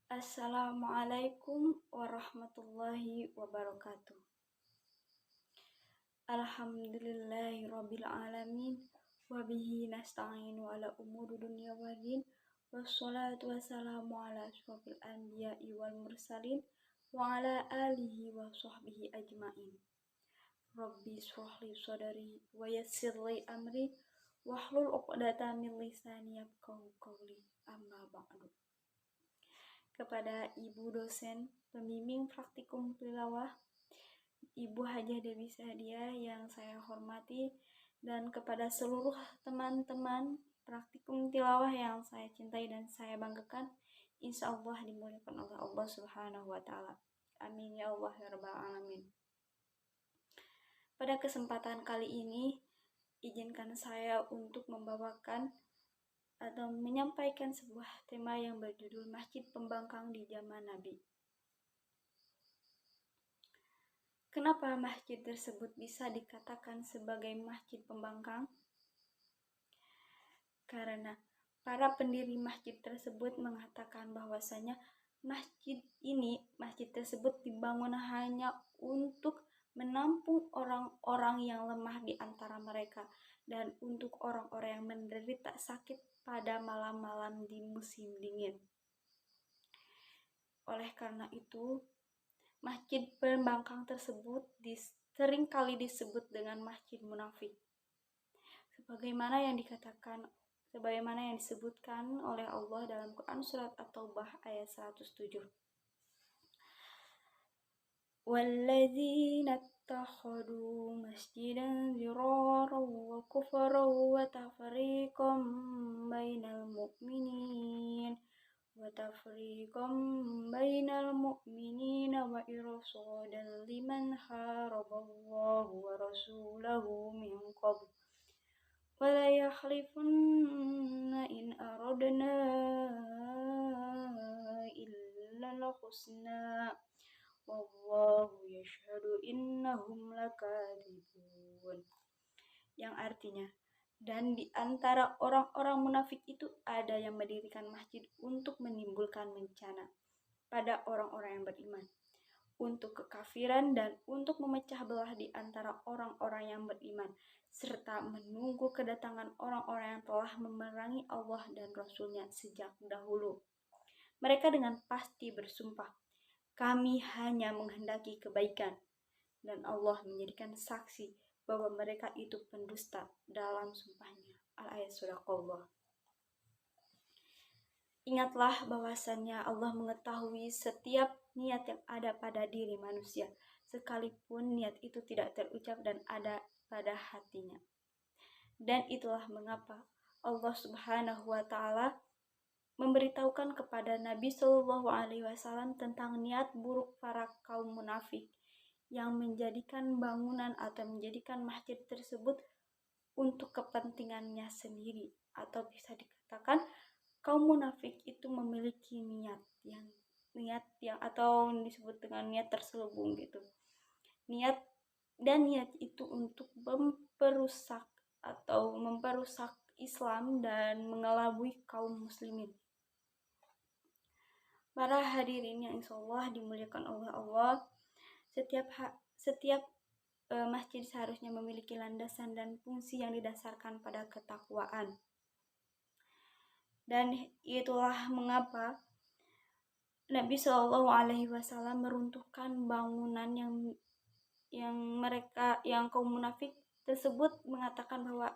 Assalamualaikum warahmatullahi wabarakatuh. Alhamdulillahirabbil alamin wa bihi nasta'inu ala umuri dunya waddin wassalatu wassalamu ala asyrofil anbiya'i wal mursalin wa ala alihi wa sahbihi ajmain. Rabbi shrahli sadri wa yassir li amri wahlul 'uqdatam min lisani yafqahu qawli. Amma ba'du. Kepada Ibu dosen pembimbing praktikum tilawah Ibu Hajah Dewi Sahdiah yang saya hormati, dan kepada seluruh teman-teman praktikum tilawah yang saya cintai dan saya banggakan, insya Allah dimuliakan oleh Allah Subhanahu wa Ta'ala. Amin ya Allah ya Rabbal Alamin. Pada kesempatan kali ini, izinkan saya untuk membawakan atau menyampaikan sebuah tema yang berjudul Masjid Pembangkang di Zaman Nabi. Kenapa masjid tersebut bisa dikatakan sebagai masjid pembangkang? Karena para pendiri masjid tersebut mengatakan bahwasanya masjid tersebut dibangun hanya untuk menampung orang-orang yang lemah di antara mereka dan untuk orang-orang yang menderita sakit pada malam-malam di musim dingin. Oleh karena itu, masjid pembangkang tersebut seringkali disebut dengan masjid munafik. Sebagaimana yang disebutkan oleh Allah dalam Quran surat At-Taubah ayat 107. Walladzina ittakhadhu masjidan dirara wa kufra wa tafriqan bainal mu'minin wa irsadan liman haraballahu wa rasulahu min qabl wa la yakhlifunna in aradna illa al-husna wallahu yashhadu innahum lakadzibun, yang artinya, dan di antara orang-orang munafik itu ada yang mendirikan masjid untuk menimbulkan bencana pada orang-orang yang beriman, untuk kekafiran dan untuk memecah belah di antara orang-orang yang beriman, serta menunggu kedatangan orang-orang yang telah memerangi Allah dan Rasul-Nya sejak dahulu. Mereka dengan pasti bersumpah, kami hanya menghendaki kebaikan, dan Allah menjadikan saksi bahwa mereka itu pendusta dalam sumpahnya. Al-ayat Sadaqallah. Ingatlah bahwasannya Allah mengetahui setiap niat yang ada pada diri manusia, sekalipun niat itu tidak terucap dan ada pada hatinya. Dan itulah mengapa Allah Subhanahu wa Ta'ala memberitahukan kepada Nabi Shallallahu Alaihi Wasallam tentang niat buruk para kaum munafik yang menjadikan bangunan atau menjadikan masjid tersebut untuk kepentingannya sendiri, atau bisa dikatakan kaum munafik itu memiliki niat yang atau disebut dengan niat terselubung gitu. Niat itu untuk memperusak Islam dan mengelabui kaum muslimin. Para hadirin yang insyaallah dimuliakan oleh Allah, setiap masjid seharusnya memiliki landasan dan fungsi yang didasarkan pada ketakwaan. Dan itulah mengapa Nabi Shallallahu Alaihi Wasallam meruntuhkan bangunan yang kaum munafik tersebut mengatakan bahwa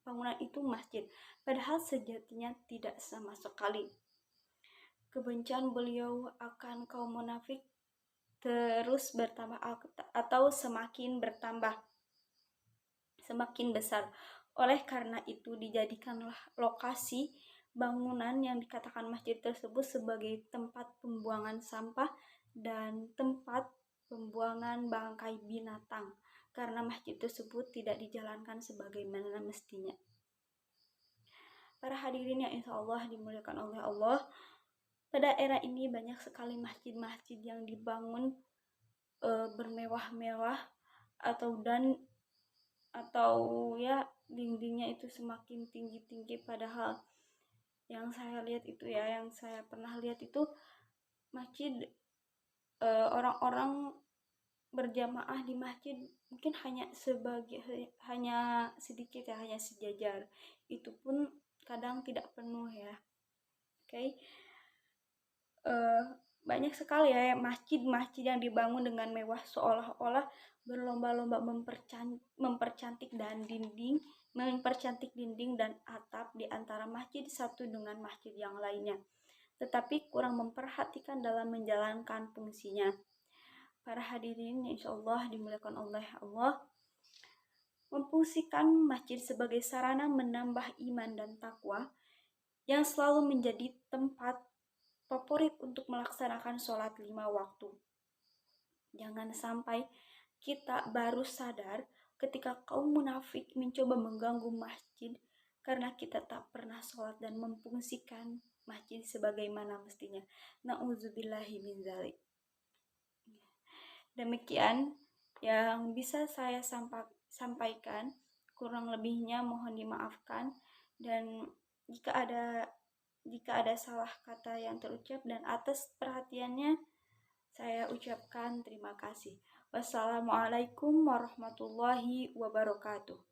bangunan itu masjid, padahal sejatinya tidak sama sekali. Kebencian beliau akan kaum munafik terus bertambah atau semakin besar. Oleh karena itu dijadikanlah lokasi bangunan yang dikatakan masjid tersebut sebagai tempat pembuangan sampah dan tempat pembuangan bangkai binatang, karena masjid tersebut tidak dijalankan sebagaimana mestinya. Para hadirin yang insya Allah dimuliakan oleh Allah, pada era ini banyak sekali masjid-masjid yang dibangun bermewah-mewah atau dindingnya itu semakin tinggi-tinggi, padahal yang saya pernah lihat itu masjid, orang-orang berjamaah di masjid mungkin hanya sedikit ya, hanya sejajar. Itu pun kadang tidak penuh ya. Oke. Banyak sekali ya masjid-masjid yang dibangun dengan mewah, seolah-olah berlomba-lomba mempercantik dinding dan atap di antara masjid satu dengan masjid yang lainnya, tetapi kurang memperhatikan dalam menjalankan fungsinya. Para hadirin yang insyaallah dimuliakan oleh Allah, memfungsikan masjid sebagai sarana menambah iman dan takwa yang selalu menjadi tempat favorit untuk melaksanakan sholat 5 waktu. Jangan sampai kita baru sadar ketika kaum munafik mencoba mengganggu masjid karena kita tak pernah sholat dan memfungsikan masjid sebagaimana mestinya. Na'udzubillahi min dzalik. Demikian yang bisa saya sampaikan, kurang lebihnya mohon dimaafkan, dan jika ada salah kata yang terucap, dan atas perhatiannya saya ucapkan terima kasih. Wassalamualaikum warahmatullahi wabarakatuh.